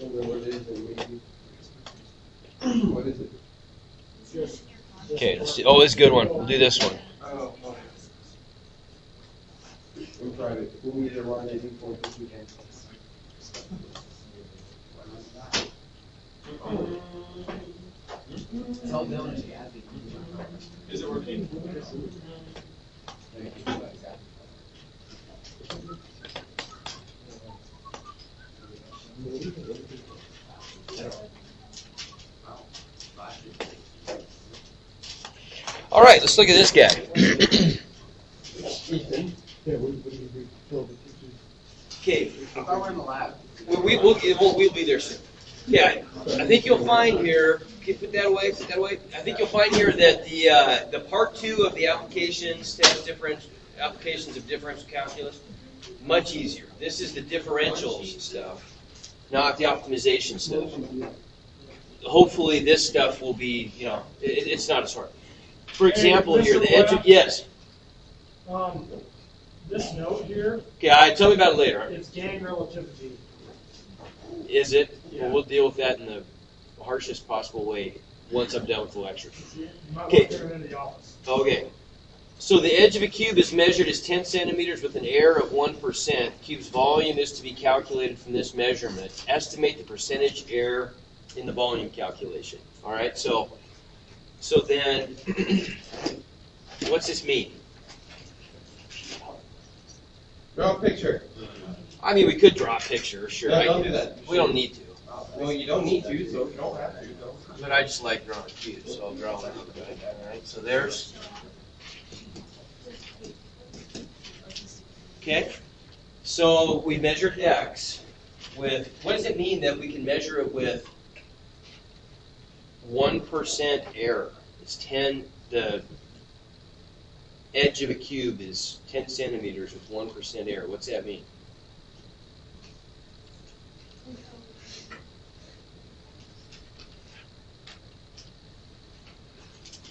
What is it? Okay, let's see. Oh, it's a good one. We'll do this one. We'll try it. We'll either run it for this weekend. Is it working? All right, let's look at this guy. Okay. I thought we're in the lab. We'll be there soon. Yeah, I think you'll find here. Can you put that away? Put that away. I think you'll find here that the part 2 of the applications test different applications of differential calculus much easier. This is the differentials stuff, not the optimization stuff. Hopefully, this stuff will be, it's not as hard. For example, Hey, here Mr. the edge of Webb, yes. This note here, Okay, tell me about it later. it's gang relativity. Is it? Yeah. Well, we'll deal with that in the harshest possible way once I'm done with the lecture. You might Okay. want to turn it in the office. Okay. So the edge of a cube is measured as 10 centimeters with an error of 1%. Cube's volume is to be calculated from this measurement. Estimate the percentage error in the volume calculation. All right. So then, what's this mean? Draw a picture. I mean, we could draw a picture, sure. No, don't do that. We don't need to. Well, you don't need to, so you don't have to. But I just like drawing cubes, so I'll draw one. All right. So there's. Okay. So we measured x with. What does it mean that we can measure it with 1% error? It's 10. The edge of a cube is 10 centimeters with 1% error. What's that mean?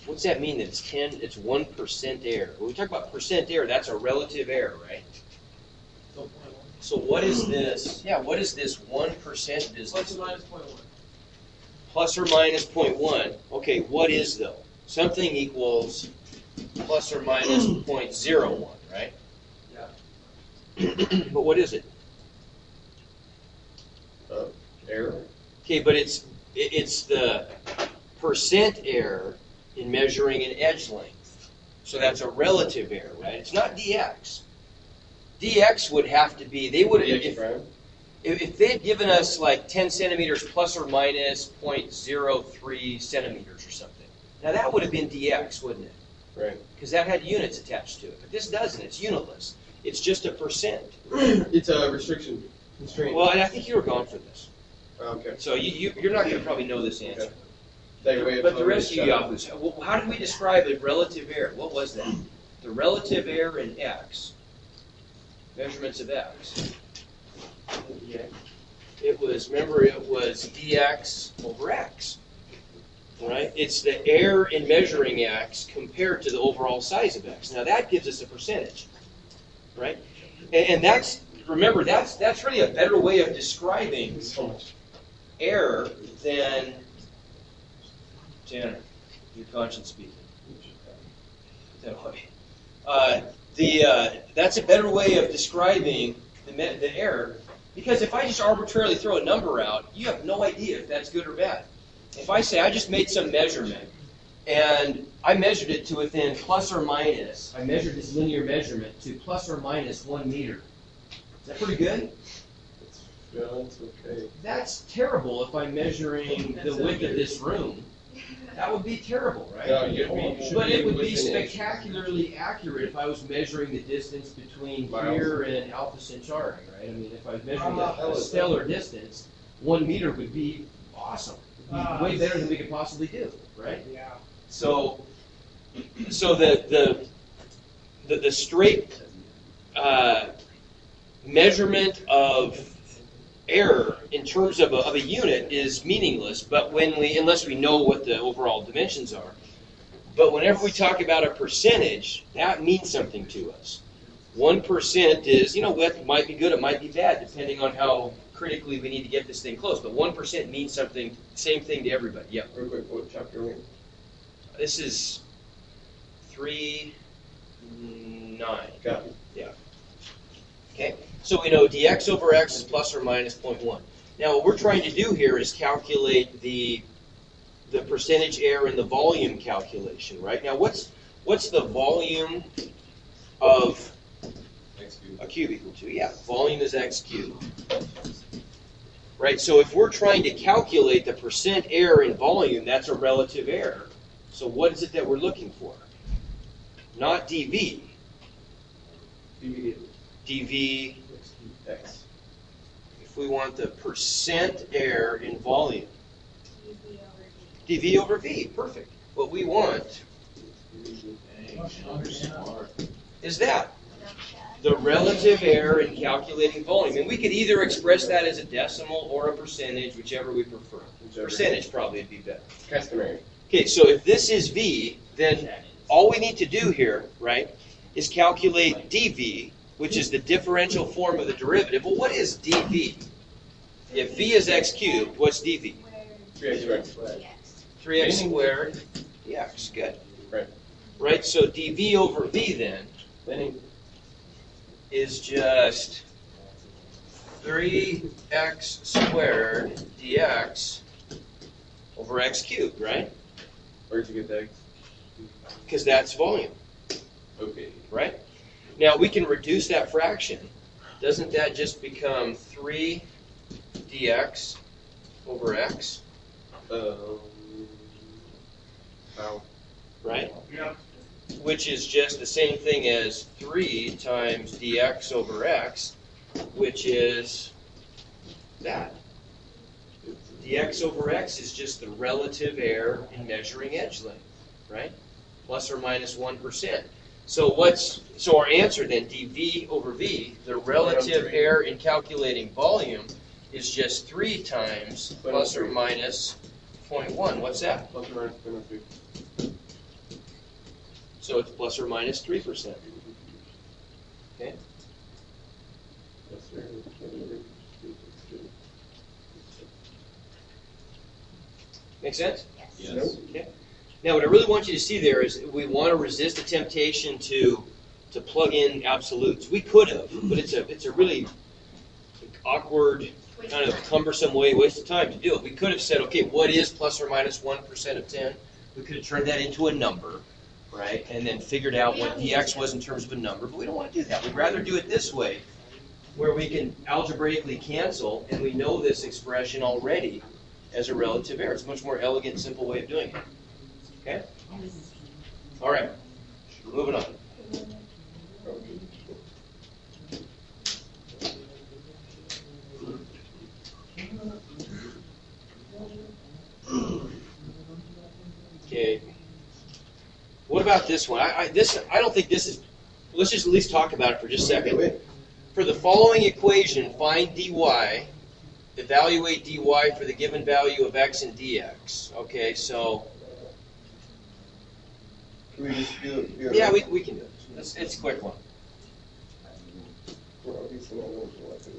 What's that mean that it's 1% error? When we talk about percent error, that's a relative error, right? So what is this? Yeah, what is this 1% business? Plus or minus 0.1. Plus or minus 0.1. Okay, what is though? Something equals plus or minus 0.01, right? Yeah. But what is it? Error. Okay, but it's the percent error in measuring an edge length. So that's a relative error, right? It's not dx. Dx would have to be, they would have, if they had given us like 10 centimeters plus or minus 0.03 centimeters or something, now that would have been dx, wouldn't it? Right. Because that had units attached to it. But this doesn't. It's unitless. It's just a percent. It's a restriction constraint. Well, and I think you were gone for this. Okay. So you're not going to probably know this answer. Okay. But the rest of you yahoos, how did we describe a relative error? What was that? The relative error in x, measurements of x. It was, remember, it was dx over x. Right? It's the error in measuring x compared to the overall size of x. Now that gives us a percentage. Right? And that's, remember, that's really a better way of describing error than Tanner, your conscience speaking. That way. That's a better way of describing the error, because if I just arbitrarily throw a number out, you have no idea if that's good or bad. If I say I just made some measurement, and I measured it to within plus or minus, I measured this linear measurement to plus or minus 1 meter. Is that pretty good? Yeah, that's okay. That's terrible if I'm measuring the width of this room. That would be terrible, right? Yeah, should But be it would be within it. spectacularly accurate if I was measuring the distance between here and Alpha Centauri, right? I mean, if I was measuring a stellar distance, 1 meter would be awesome. It would be way better than we could possibly do, right? Yeah. So the straight measurement of error in terms of a unit is meaningless, but unless we know what the overall dimensions are. But whenever we talk about a percentage, that means something to us. 1% is, it might be good, it might be bad, depending on how critically we need to get this thing close, but 1% means something, same thing to everybody. Yeah. Real quick, what chapter are we in? This is 3.9. Got it. Yeah. Okay. So we know dx over x is plus or minus 0.1. Now what we're trying to do here is calculate the percentage error in the volume calculation, right? Now what's the volume of a cube equal to? Yeah, volume is x cubed. Right, so if we're trying to calculate the percent error in volume, that's a relative error. So what is it that we're looking for? Not dV. dV X. if we want the percent error in volume. dV over V, perfect. What we want is that. The relative error in calculating volume. And we could either express that as a decimal or a percentage, whichever we prefer. Percentage probably would be better. Customary. Okay, so if this is V, then all we need to do here, right, is calculate dV, which is the differential form of the derivative. Well, what is dV? If V is x cubed, what's dV? 3x squared. 3x squared dx. Good. Right. Right, so dV over V then is just 3x squared dx over x cubed, right? Where'd you get the X? Because that's volume, Okay. right? Now we can reduce that fraction. Doesn't that just become 3 dx over x, How? right? Yeah. Which is just the same thing as 3 times dx over x, which is that. Dx over x is just the relative error in measuring edge length, right? Plus or minus 1%. So our answer then, dV over V, the relative error in calculating volume is just 3 times plus or minus 0.1. What's that? Plus or minus 0.03. So it's plus or minus 3%. Okay? Yes, sir. Make sense? Yes. Okay. Now, what I really want you to see there is we want to resist the temptation to plug in absolutes. We could have, but it's a really awkward, kind of cumbersome way, waste of time to do it. We could have said, okay, what is plus or minus 1% of 10? We could have turned that into a number, right? And then figured out what dx was in terms of a number, but we don't want to do that. We'd rather do it this way, where we can algebraically cancel, and we know this expression already as a relative error. It's a much more elegant, simple way of doing it. Okay? All right. Moving on. Okay. What about this one? I don't think this is. Let's just at least talk about it for just a second. For the following equation, find dy. Evaluate dy for the given value of x and dx. Okay, so. Can we just do it? Yeah, we can do it. It's a quick one. Well, obviously not going to like it.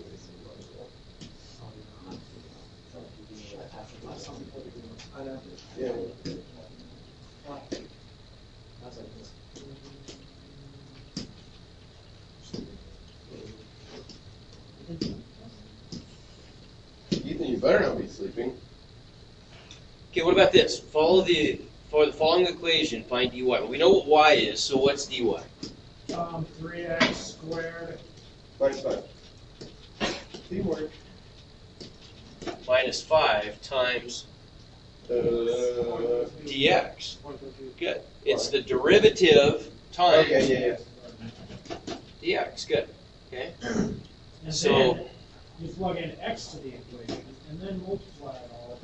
Yeah. Ethan, you better not be sleeping. Okay, what about this? For the following equation, find dy. Well, we know what y is, so what's dy? 3x squared. Minus 5. Teamwork. Minus 5 times dx. Good. It's the derivative times Okay, yeah. dx. Good. Okay. And So- then you plug in x to the equation and then multiply it all.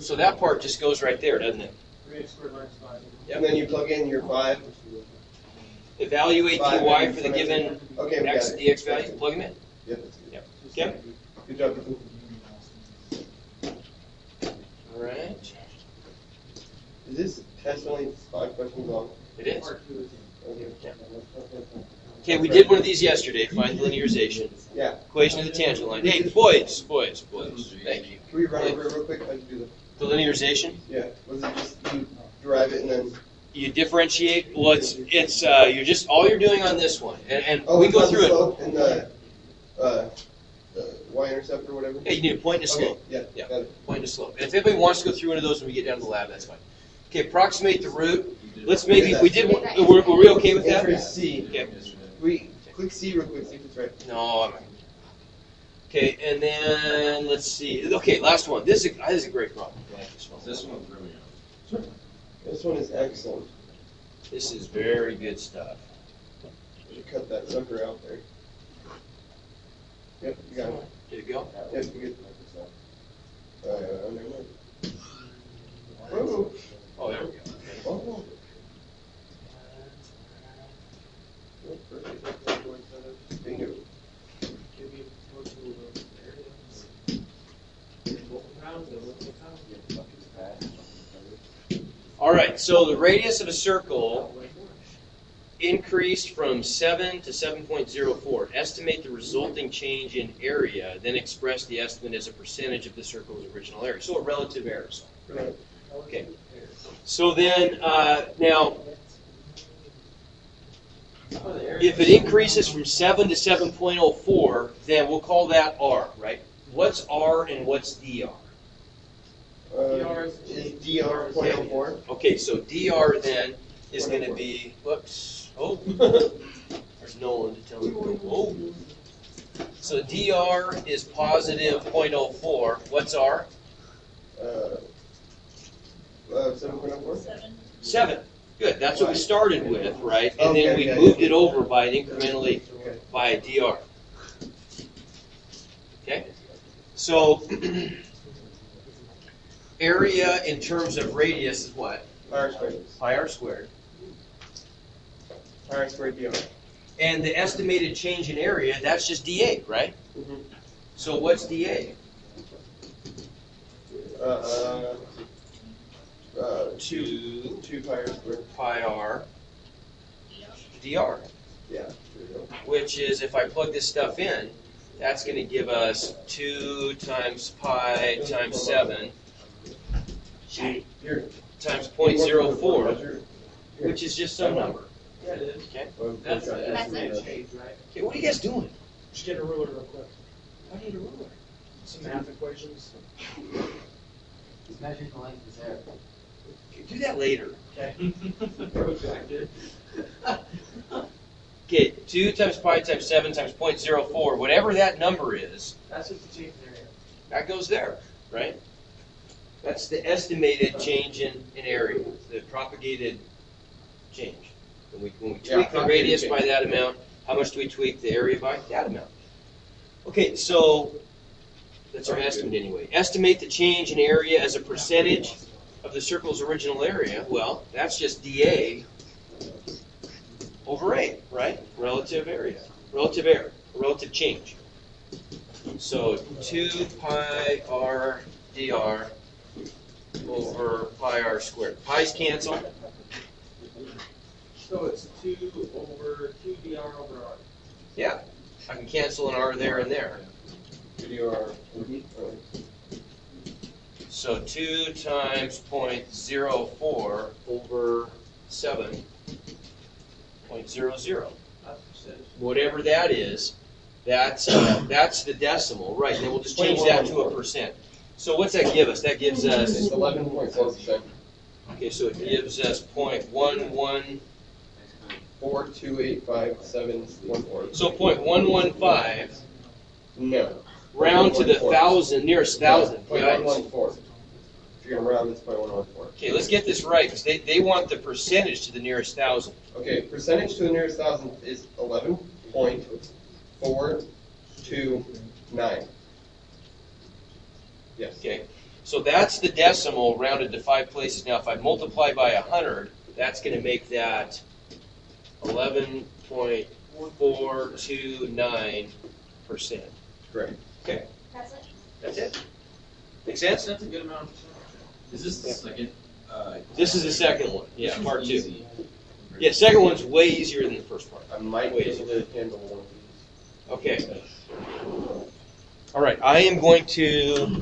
So that part just goes right there, doesn't it? 3x squared minus 5. And then you plug in your 5. Evaluate Five dy and for the given Okay, we x got and it. dx values. Plug them in. Yep, that's good. Yep. Okay. Good job, Ethan. All right. Is this test only 5 questions long? It is. Okay. Okay, we did one of these yesterday. Find the linearization. Yeah. Equation of the tangent line. Hey, boys. Thank you. Can we run over it real quick? How'd you do The linearization. that? Yeah. Was it just you derive it and then? You differentiate. Well, it's you're just all you're doing on this one, and Oh, we go the through it. slope and the y-intercept or whatever. Yeah, you need a point and a slope. Okay. Yeah. Got it. Point and a slope. And if anybody wants to go through one of those when we get down to the lab, that's fine. Okay, approximate the root. Let's maybe we did. Were we okay with that? Enter C. Okay. We click C real quick. See if it's right. No, I'm. Okay, and then let's see. Okay, last one. This is a great problem. I like this one. This one threw me off. This one is excellent. This is very good stuff. You cut that sucker out there. Yep, you got it. Did it go? Yep, you good. Never mind. Whoa. Oh, there we go. Oh. Bingo. All right, so the radius of a circle increased from 7 to 7.04. Estimate the resulting change in area, then express the estimate as a percentage of the circle's original area. So a relative error. Right. Okay. So then, now, if it increases from 7 to 7.04, then we'll call that R, right? What's R and what's DR? Is DR 0.04? Okay, so DR then is going to be, whoops, oh, there's Nolan to tell me, oh. So DR is positive 0.04. What's R? 7.04? 7. Good, that's what we started with, right? And then we Okay, moved it over by incrementally by a DR. Okay? So, area in terms of radius is what? R squared. Pi r squared. R squared DR. And the estimated change in area, that's just dA, right? Mm-hmm. So what's dA? 2 pi r squared. Pi r dr. Yeah. There we go. Which is, if I plug this stuff in, that's going to give us 2 times pi times 7 Here. times 0.04, which is just some number. Yeah, it is. Okay. That's That's it. Change, right? Okay, what are you guys doing? Just get a ruler real quick. I need a ruler. Some math equations. Measuring the length is there. Okay, do that later. Okay. Protracted. Okay, 2 times pi times 7 times 0.04, whatever that number is, That's just the change in area. that goes there, right? That's the estimated change in area, the propagated change. When we tweak the radius by that amount, how much do we tweak the area by? That amount. Okay, so that's our estimate anyway. Estimate the change in area as a percentage of the circle's original area. Well, that's just dA over A, right? Relative area, relative error, relative change. So 2 pi r dr over pi r squared. Pi's cancel. So it's 2 over 2 dr over r. Yeah, I can cancel an r there and there. 2 dr. So 2 times 0.04 over 7.00. Whatever that is, that's the decimal, right? Then we'll just change that to a percent. So what's that give us? That gives us, It's 11.4%. okay, so it gives us 0.11, 4285714. so 0.115, No. round to the thousand, nearest thousand. Right? 0.114. If you're gonna round, it's 0.114. Okay, let's get this right, because they want the percentage to the nearest thousand. Okay, percentage to the nearest thousand is 11.429. Yes. Okay, so that's the decimal rounded to 5 places. Now, if I multiply by 100, that's going to make that 11.429%. Correct. Okay, That's it. that's it. Make sense? That's a good amount. Is this the second? This is the second one. Yeah, This part was 2. easy. Yeah, second one's way easier than the first part. I might be able to handle one of these. Okay. All right, I am going to